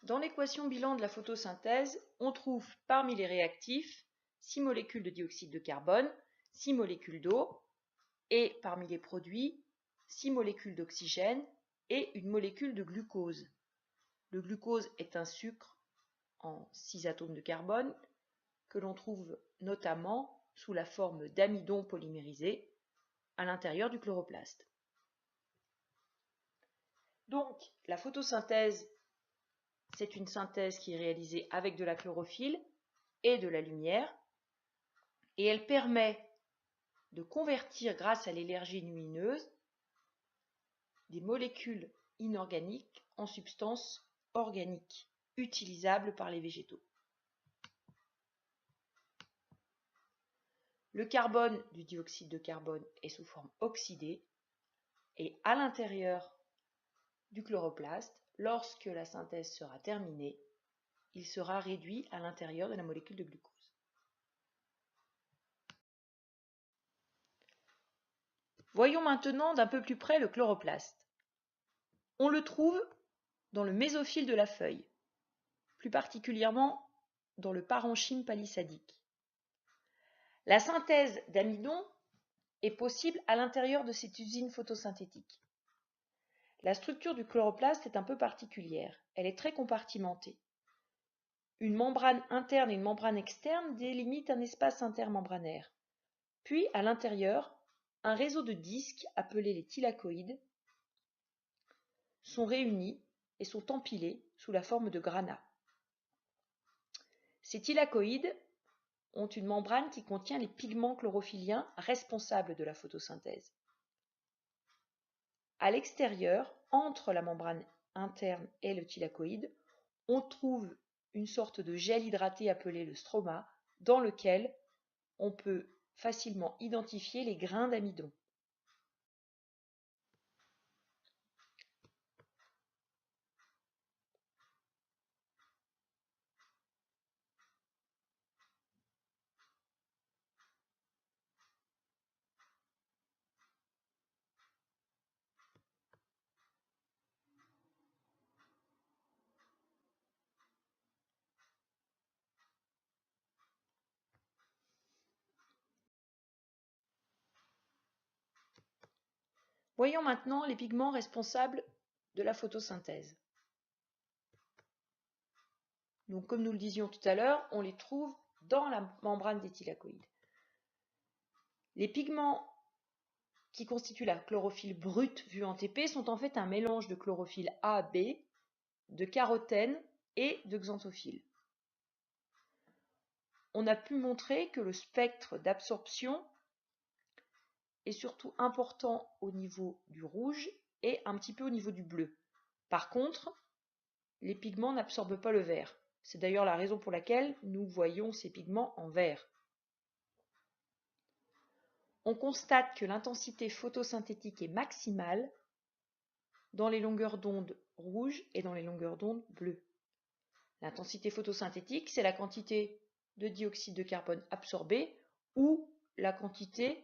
Dans l'équation bilan de la photosynthèse, on trouve parmi les réactifs 6 molécules de dioxyde de carbone, 6 molécules d'eau et parmi les produits 6 molécules d'oxygène et une molécule de glucose. Le glucose est un sucre en 6 atomes de carbone que l'on trouve notamment sous la forme d'amidon polymérisé à l'intérieur du chloroplaste. Donc, la photosynthèse, c'est une synthèse qui est réalisée avec de la chlorophylle et de la lumière, et elle permet de convertir, grâce à l'énergie lumineuse, des molécules inorganiques en substances organiques, utilisables par les végétaux. Le carbone du dioxyde de carbone est sous forme oxydée, et à l'intérieur du chloroplaste, lorsque la synthèse sera terminée, il sera réduit à l'intérieur de la molécule de glucose. Voyons maintenant d'un peu plus près le chloroplaste. On le trouve dans le mésophile de la feuille, plus particulièrement dans le parenchyme palissadique. La synthèse d'amidon est possible à l'intérieur de cette usine photosynthétique. La structure du chloroplaste est un peu particulière, elle est très compartimentée. Une membrane interne et une membrane externe délimitent un espace intermembranaire. Puis, à l'intérieur, un réseau de disques, appelés les thylakoïdes, sont réunis et sont empilés sous la forme de granats. Ces thylakoïdes ont une membrane qui contient les pigments chlorophylliens responsables de la photosynthèse. À l'extérieur, entre la membrane interne et le thylakoïde, on trouve une sorte de gel hydraté appelé le stroma, dans lequel on peut facilement identifier les grains d'amidon. Voyons maintenant les pigments responsables de la photosynthèse. Donc, comme nous le disions tout à l'heure, on les trouve dans la membrane des thylakoïdes. Les pigments qui constituent la chlorophylle brute vue en TP sont en fait un mélange de chlorophylle A, B, de carotène et de xanthophyle. On a pu montrer que le spectre d'absorption est surtout important au niveau du rouge et un petit peu au niveau du bleu. Par contre, les pigments n'absorbent pas le vert. C'est d'ailleurs la raison pour laquelle nous voyons ces pigments en vert. On constate que l'intensité photosynthétique est maximale dans les longueurs d'onde rouges et dans les longueurs d'onde bleues. L'intensité photosynthétique, c'est la quantité de dioxyde de carbone absorbée ou la quantité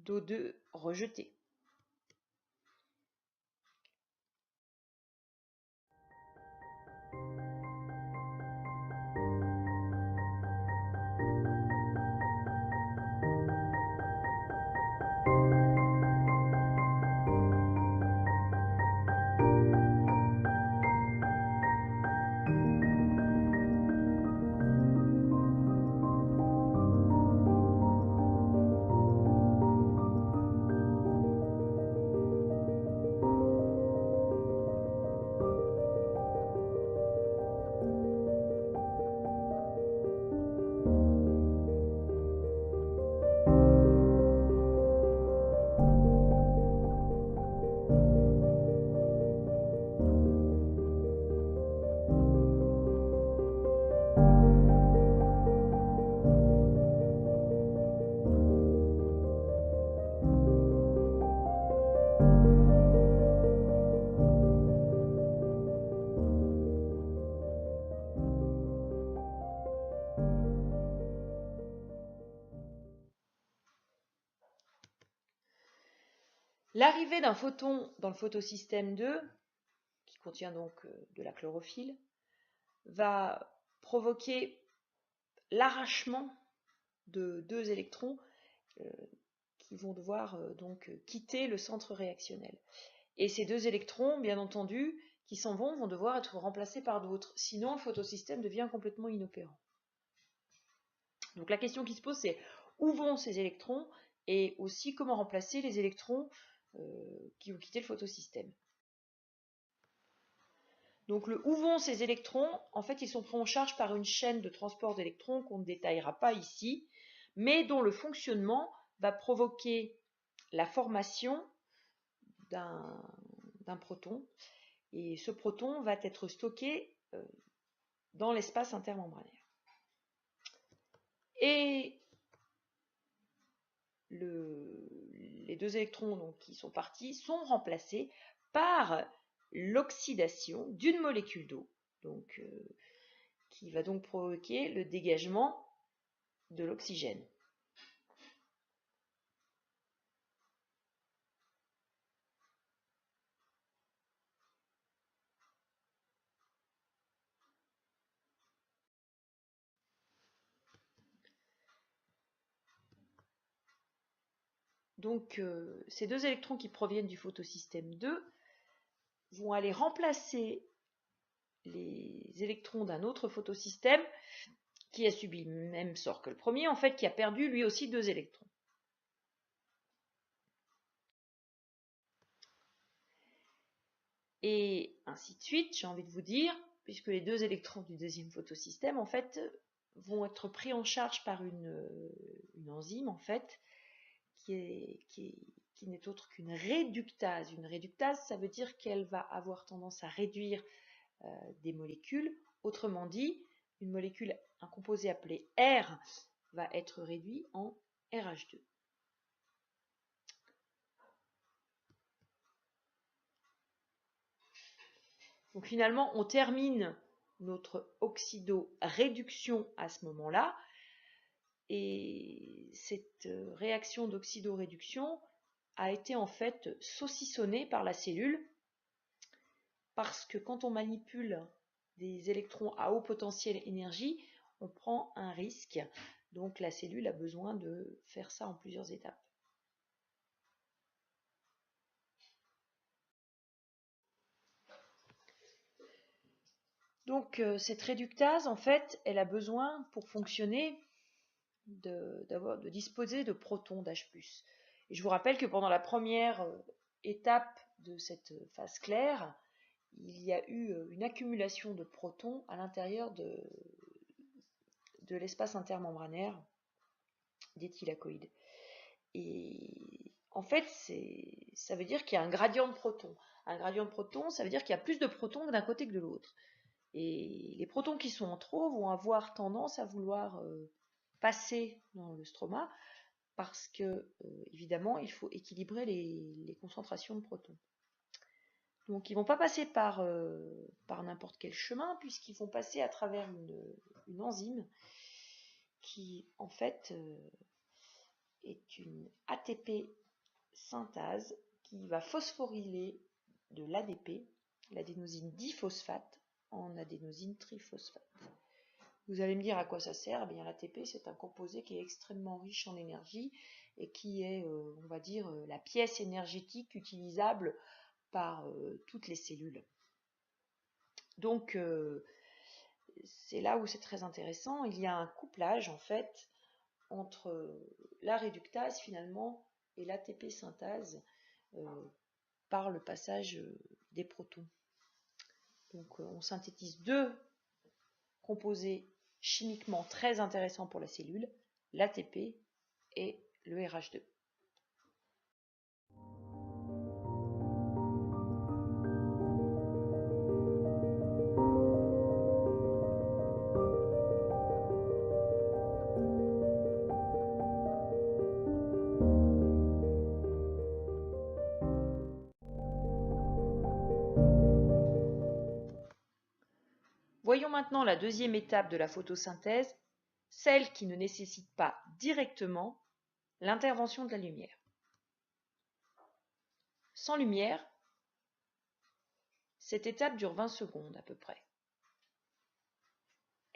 d'O2 rejetée. L'arrivée d'un photon dans le photosystème 2, qui contient donc de la chlorophylle, va provoquer l'arrachement de 2 électrons qui vont devoir donc quitter le centre réactionnel. Et ces 2 électrons, bien entendu, qui s'en vont devoir être remplacés par d'autres. Sinon, le photosystème devient complètement inopérant. Donc la question qui se pose, c'est où vont ces électrons et aussi comment remplacer les électrons qui vont quitter le photosystème. Donc le où vont ces électrons, en fait ils sont pris en charge par une chaîne de transport d'électrons qu'on ne détaillera pas ici, mais dont le fonctionnement va provoquer la formation d'un proton, et ce proton va être stocké dans l'espace intermembranaire. Et les 2 électrons donc, qui sont partis sont remplacés par l'oxydation d'une molécule d'eau, donc qui va donc provoquer le dégagement de l'oxygène. Donc ces 2 électrons qui proviennent du photosystème 2 vont aller remplacer les électrons d'un autre photosystème qui a subi le même sort que le premier, en fait, qui a perdu lui aussi 2 électrons. Et ainsi de suite, j'ai envie de vous dire, puisque les 2 électrons du deuxième photosystème, en fait, vont être pris en charge par une enzyme, en fait, qui n'est autre qu'une réductase. Une réductase, ça veut dire qu'elle va avoir tendance à réduire des molécules. Autrement dit, un composé appelé R va être réduit en RH2. Donc finalement, on termine notre oxydoréduction à ce moment-là. Et cette réaction d'oxydoréduction a été en fait saucissonnée par la cellule, parce que quand on manipule des électrons à haut potentiel énergie, on prend un risque. Donc la cellule a besoin de faire ça en plusieurs étapes. Donc cette réductase, en fait, elle a besoin, pour fonctionner, de disposer de protons d'H+. Et je vous rappelle que pendant la première étape de cette phase claire, il y a eu une accumulation de protons à l'intérieur de l'espace intermembranaire des thylakoïdes. Et en fait, ça veut dire qu'il y a un gradient de protons. Un gradient de protons, ça veut dire qu'il y a plus de protons d'un côté que de l'autre. Et les protons qui sont en trop vont avoir tendance à vouloir passer dans le stroma, parce que, évidemment, il faut équilibrer les concentrations de protons. Donc ils ne vont pas passer par n'importe quel chemin, puisqu'ils vont passer à travers une enzyme qui, en fait, est une ATP synthase qui va phosphoryler de l'ADP, l'adénosine diphosphate, en adénosine triphosphate. Vous allez me dire à quoi ça sert. Eh bien, l'ATP, c'est un composé qui est extrêmement riche en énergie et qui est, on va dire, la pièce énergétique utilisable par toutes les cellules. Donc, c'est là où c'est très intéressant. Il y a un couplage, en fait, entre la réductase, finalement, et l'ATP synthase par le passage des protons. Donc, on synthétise 2 composés chimiquement très intéressants pour la cellule, l'ATP et le RH2. Voyons maintenant la deuxième étape de la photosynthèse, celle qui ne nécessite pas directement l'intervention de la lumière. Sans lumière, cette étape dure 20 secondes à peu près.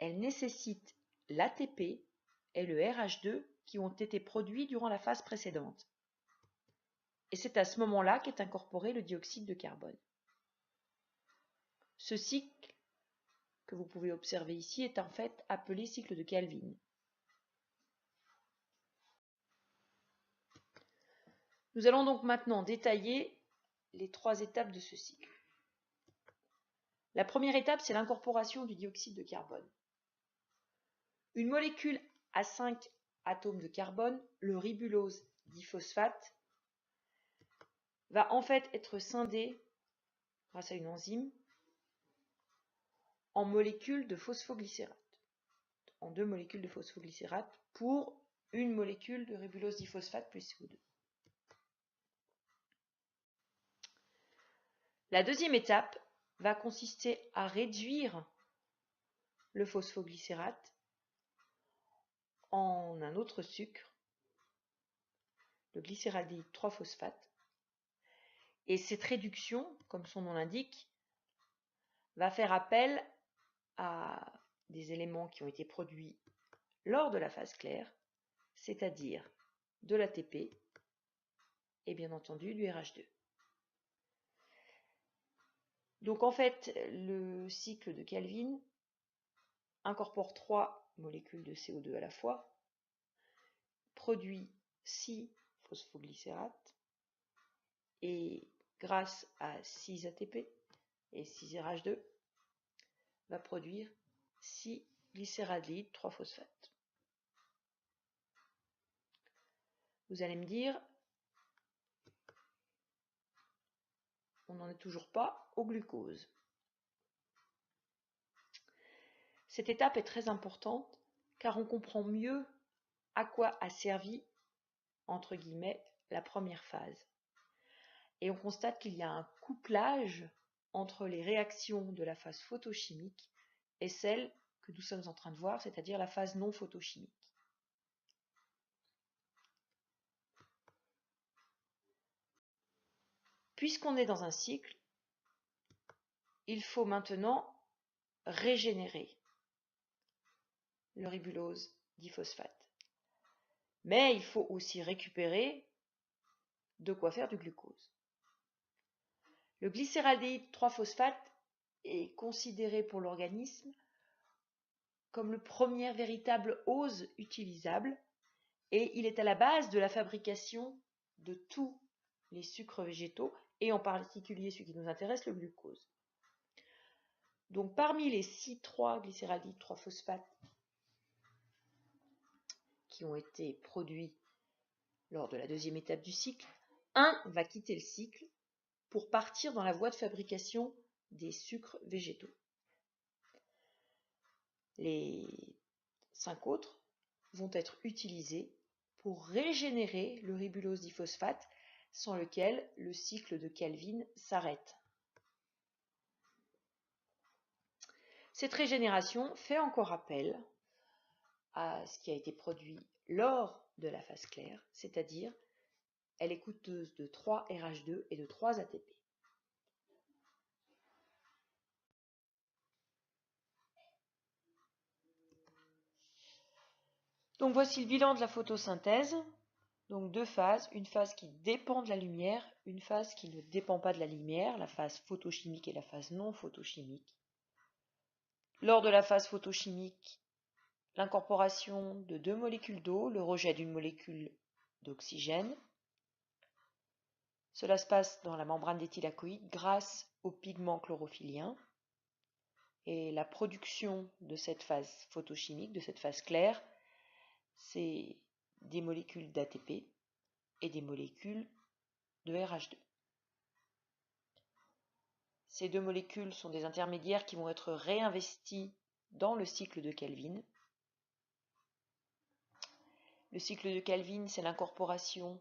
elle nécessite l'ATP et le RH2 qui ont été produits durant la phase précédente. Et c'est à ce moment-là qu'est incorporé le dioxyde de carbone. Ce cycle que vous pouvez observer ici est en fait appelé cycle de Calvin. Nous allons donc maintenant détailler les 3 étapes de ce cycle. La première étape, c'est l'incorporation du dioxyde de carbone. Une molécule à 5 atomes de carbone, le ribulose diphosphate, va en fait être scindée, grâce à une enzyme, en molécules de phosphoglycérate, en 2 molécules de phosphoglycérate pour une molécule de ribulose diphosphate plus CO2. La deuxième étape va consister à réduire le phosphoglycérate en un autre sucre, le glycéraldéhyde 3-phosphate. Et cette réduction, comme son nom l'indique, va faire appel à des éléments qui ont été produits lors de la phase claire, c'est-à-dire de l'ATP et bien entendu du RH2. Donc en fait, le cycle de Calvin incorpore 3 molécules de CO2 à la fois, produit 6 phosphoglycérates et grâce à 6 ATP et 6 RH2 va produire 6 glycéraldéhyde 3-phosphate. Vous allez me dire, on n'en est toujours pas au glucose. Cette étape est très importante car on comprend mieux à quoi a servi, entre guillemets, la première phase. Et on constate qu'il y a un couplage entre les réactions de la phase photochimique et celle que nous sommes en train de voir, c'est-à-dire la phase non photochimique. Puisqu'on est dans un cycle, il faut maintenant régénérer le ribulose diphosphate. Mais il faut aussi récupérer de quoi faire du glucose. Le glycéraldéhyde 3-phosphate est considéré pour l'organisme comme le premier véritable ose utilisable et il est à la base de la fabrication de tous les sucres végétaux et en particulier celui qui nous intéresse, le glucose. Donc parmi les 6,3 glycéraldéhyde 3-phosphate qui ont été produits lors de la deuxième étape du cycle, un va quitter le cycle pour partir dans la voie de fabrication des sucres végétaux. Les 5 autres vont être utilisés pour régénérer le ribulose diphosphate sans lequel le cycle de Calvin s'arrête. Cette régénération fait encore appel à ce qui a été produit lors de la phase claire, c'est-à-dire elle est coûteuse de 3 RH2 et de 3 ATP. Donc voici le bilan de la photosynthèse. Donc 2 phases, une phase qui dépend de la lumière, une phase qui ne dépend pas de la lumière, la phase photochimique et la phase non photochimique. Lors de la phase photochimique, l'incorporation de 2 molécules d'eau, le rejet d'une molécule d'oxygène. Cela se passe dans la membrane des thylakoïdes grâce au pigment chlorophyllien. Et la production de cette phase photochimique, de cette phase claire, c'est des molécules d'ATP et des molécules de RH2. Ces 2 molécules sont des intermédiaires qui vont être réinvestis dans le cycle de Calvin. Le cycle de Calvin, c'est l'incorporation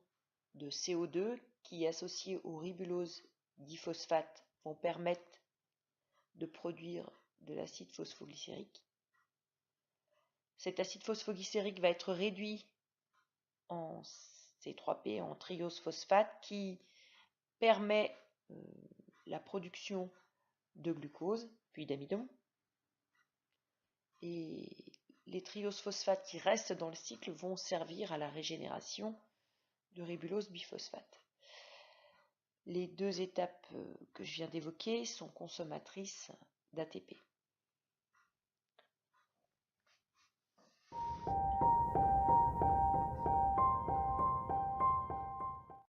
de CO2 qui, associé au ribulose diphosphate, vont permettre de produire de l'acide phosphoglycérique. Cet acide phosphoglycérique va être réduit en C3P, en triose phosphate, qui permet la production de glucose, puis d'amidon. et les trioses phosphates qui restent dans le cycle vont servir à la régénération de ribulose biphosphate. Les deux étapes que je viens d'évoquer sont consommatrices d'ATP.